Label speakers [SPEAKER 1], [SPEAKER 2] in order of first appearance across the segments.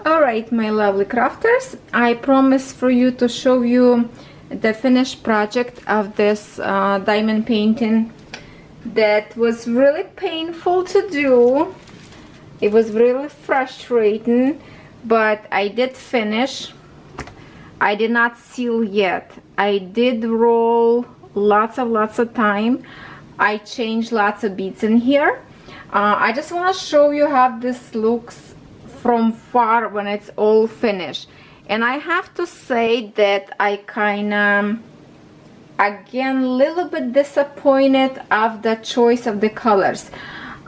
[SPEAKER 1] Alright, my lovely crafters, I promise for you to show you the finished project of this diamond painting that was really painful to do. It was really frustrating, but I did finish. I did not seal yet. I did roll lots of time. I changed lots of beads in here. I just want to show you how this looks from far when it's all finished. And I have to say that I kind of, again, a little bit disappointed of the choice of the colors.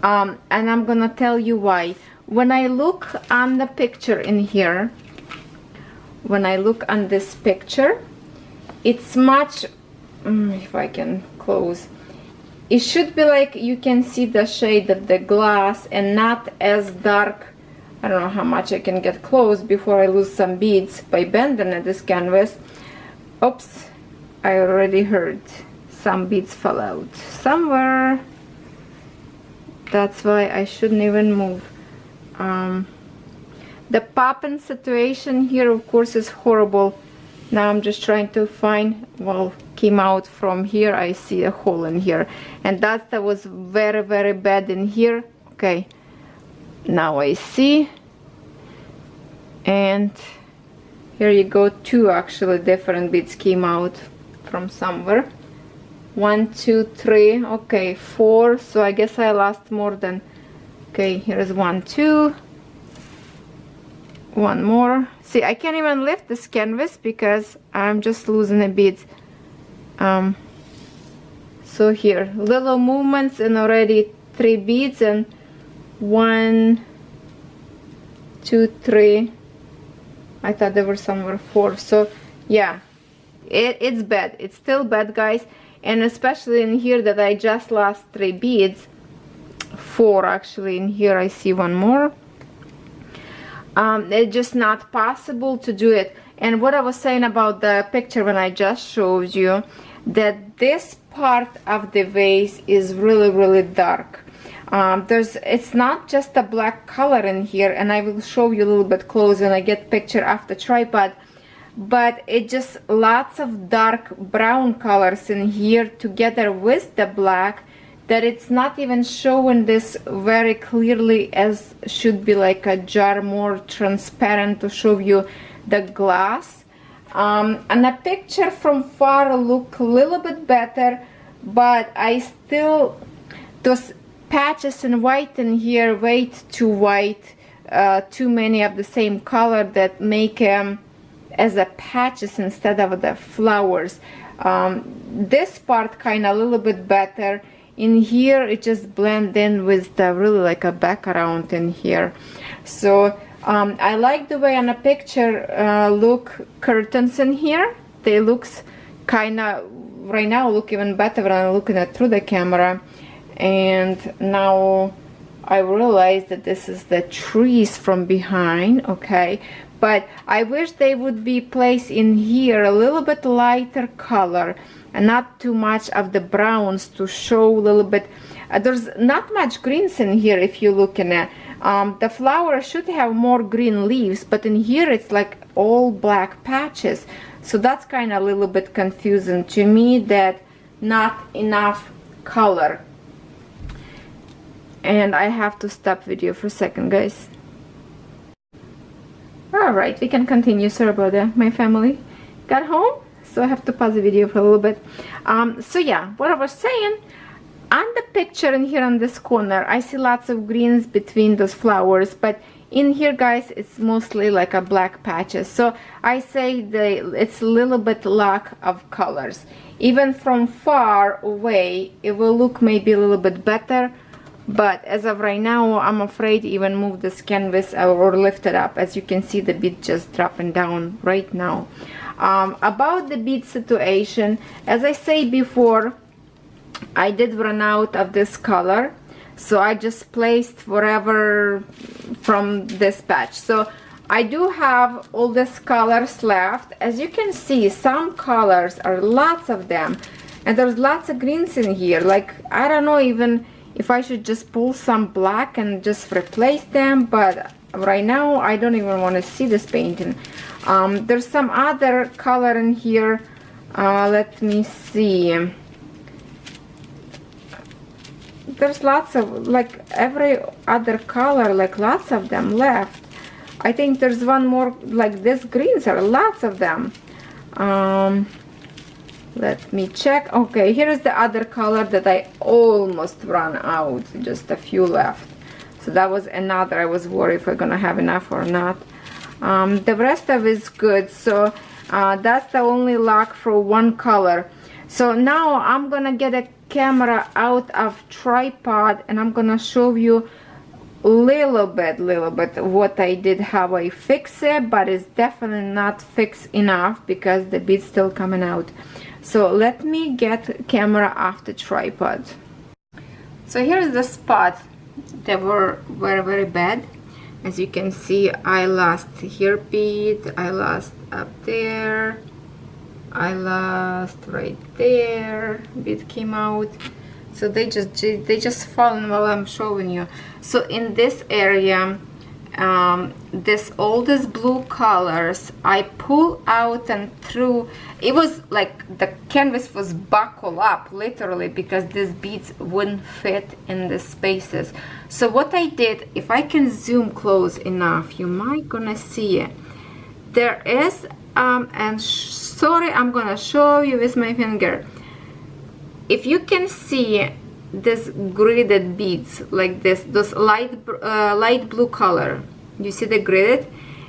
[SPEAKER 1] And I'm gonna tell you why. When I look on the picture in here, when I look on this picture, it's much, if I can close, it should be like you can see the shade of the glass and not as dark. I don't know how much I can get close before I lose some beads by bending at this canvas. Oops, I already heard some beads fall out somewhere. That's why I shouldn't even move. The popping situation here, of course, is horrible. Now I'm just trying to find, well, came out from here. I see a hole in here, and that was very bad in here. Okay, now I see, and here you go, two actually different beads came out from somewhere. 1, 2, 3, okay, 4, so I guess I lost more than, okay, here's 1, 2, one more. See, I can't even lift this canvas because I'm just losing the beads. So here, little movements and already 3 beads, and 1, 2, 3. I thought there were somewhere 4. So yeah, it's bad. It's still bad, guys. And especially in here that I just lost 3 beads. 4 actually in here. I see one more. It's just not possible to do it. And what I was saying about the picture when I just showed you, that this part of the vase is really dark. It's not just a black color in here, and I will show you a little bit close when I get picture off the tripod, but it just lots of dark brown colors in here together with the black, that it's not even showing this very clearly as should be like a jar, more transparent to show you the glass. And the picture from far look a little bit better, but I still, those patches in white in here way too white, too many of the same color that make as a patches instead of the flowers. This part kind of a little bit better. In here it just blend in with the really like a background in here. So I like the way on a picture look curtains in here. They looks kind of right now look even better when I'm looking at through the camera. And now I realize that this is the trees from behind. Okay, but I wish they would be placed in here a little bit lighter color and not too much of the browns to show a little bit. There's not much greens in here if you're looking at. The flower should have more green leaves, but in here it's like all black patches. So that's kind of a little bit confusing to me, that not enough color. And I have to stop video for a second, guys. Alright, we can continue. Sorry about that. My family got home, so I have to pause the video for a little bit. So yeah, what I was saying, on the picture in here on this corner, I see lots of greens between those flowers, but in here, guys, it's mostly like a black patches. So I say it's a little bit lack of colors. Even from far away, it will look maybe a little bit better, but as of right now, I'm afraid to even move this canvas or lift it up. As you can see, the bead just dropping down right now. About the bead situation, as I said before, I did run out of this color, so I just placed whatever from this batch. So I do have all this colors left. As you can see, some colors are lots of them, and there's lots of greens in here. Like, I don't know even if I should just pull some black and just replace them, but right now I don't even want to see this painting. There's some other color in here. Let me see. There's lots of, like, every other color, like lots of them left. I think there's one more, like this greens are lots of them. Let me check. Okay, here is the other color that I almost ran out, just a few left. So that was another, I was worried if we're gonna have enough or not. The rest of it is good. So that's the only luck for one color. So now I'm gonna get a camera out of tripod and I'm gonna show you little bit what I did, how I fix it, but it's definitely not fixed enough because the bead's still coming out. So let me get camera off the tripod. So here's the spot that were very bad. As you can see, I lost here bead, I lost up there, I lost right there, bead came out. So they just fallen while I'm showing you. So in this area, all these blue colors I pull out and through. It was like the canvas was buckled up literally because these beads wouldn't fit in the spaces. So what I did, if I can zoom close enough, you might gonna see it. There is and sorry, I'm gonna show you with my finger. If you can see this gridded beads like this, those light blue color, you see the gridded,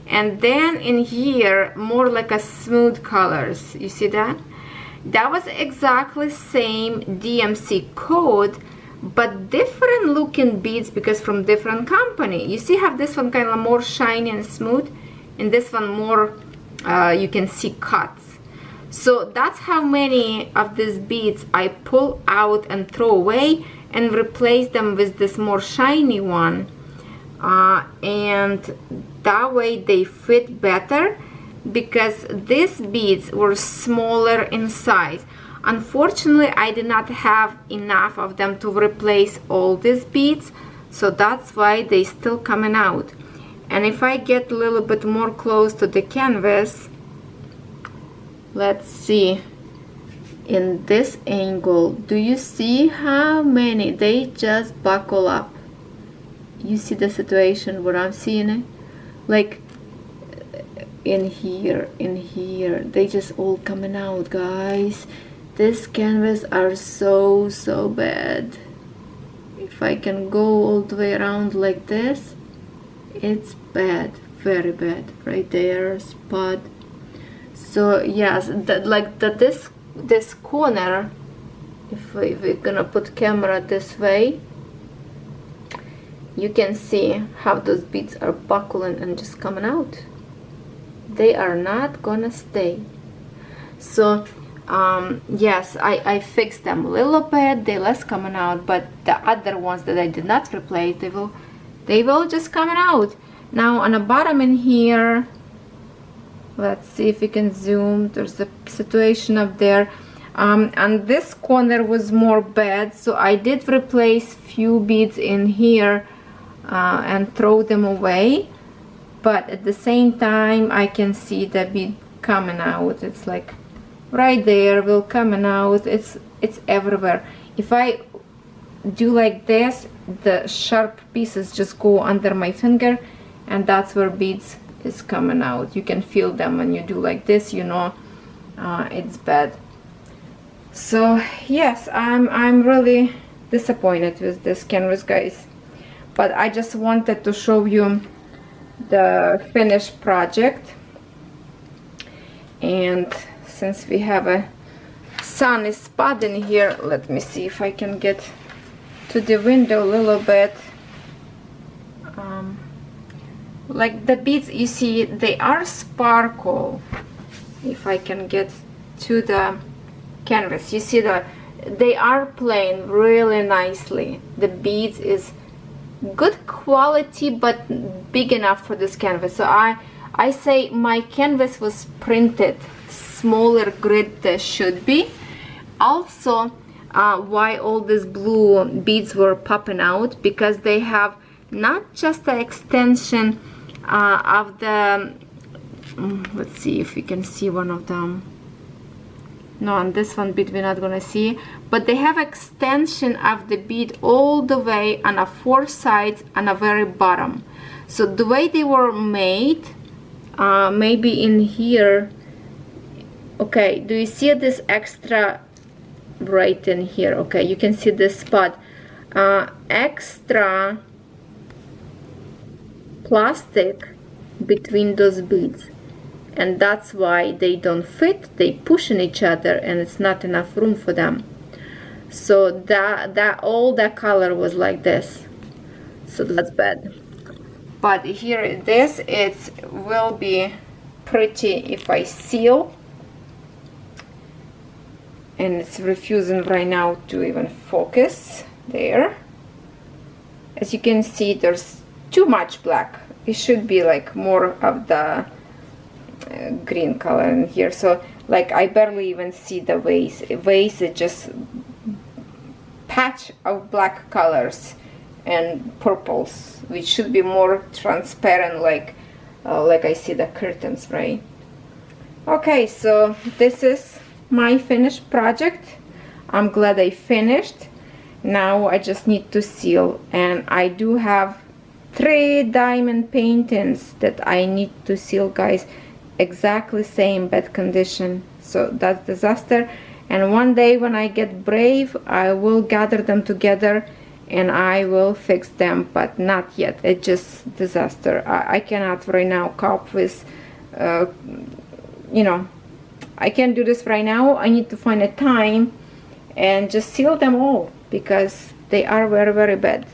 [SPEAKER 1] and then in here more like a smooth colors, you see that? That was exactly same DMC code, but different looking beads because from different company. You see how this one kind of more shiny and smooth, and this one more you can see cuts. So that's how many of these beads I pull out and throw away and replace them with this more shiny one, and that way they fit better because these beads were smaller in size. Unfortunately, I did not have enough of them to replace all these beads, so that's why they still coming out. And if I get a little bit more close to the canvas, let's see, in this angle, do you see how many they just buckle up? You see the situation where I'm seeing it, like in here, they just all coming out, guys. This canvas are so bad. If I can go all the way around like this, it's bad, very bad. Right there, spot. So yes, this corner, if we're gonna put camera this way, you can see how those beads are buckling and just coming out. They are not gonna stay. So yes, I fixed them a little bit, they less coming out, but the other ones that I did not replace, they will just coming out. Now on the bottom in here, let's see if we can zoom. There's a situation up there, and this corner was more bad, so I did replace few beads in here and throw them away, but at the same time I can see the bead coming out. It's like right there, will coming out. It's everywhere. If I do like this, the sharp pieces just go under my finger, and that's where beads is coming out. You can feel them when you do like this, you know, it's bad. So yes, I'm really disappointed with this canvas, guys, but I just wanted to show you the finished project. And since we have a sunny spot in here, let me see if I can get to the window a little bit. Like the beads, you see, they are sparkle. If I can get to the canvas, you see they are playing really nicely. The beads is good quality but big enough for this canvas. So I say my canvas was printed smaller grid than should be. Also why all these blue beads were popping out, because they have not just an extension of the, let's see if we can see one of them. No, on this one bead we're not gonna see, but they have extension of the bead all the way on a 4 sides on the very bottom. So the way they were made, maybe in here, okay, do you see this extra right in here? Okay, you can see this spot, extra plastic between those beads, and that's why they don't fit. They push in each other and it's not enough room for them. So that all that color was like this, so that's bad. But here this, it will be pretty if I seal, and it's refusing right now to even focus there. As you can see, there's too much black. It should be like more of the green color in here. So like I barely even see the vase. Vase is just patch of black colors and purples, which should be more transparent, like I see the curtains, right? Okay, so this is my finished project. I'm glad I finished. Now I just need to seal, and I do have 3 diamond paintings that I need to seal, guys. Exactly same bad condition, so that's disaster. And one day when I get brave, I will gather them together and I will fix them, but not yet. It's just disaster. I cannot right now cope with you know, I can't do this right now. I need to find a time and just seal them all because they are very, very bad.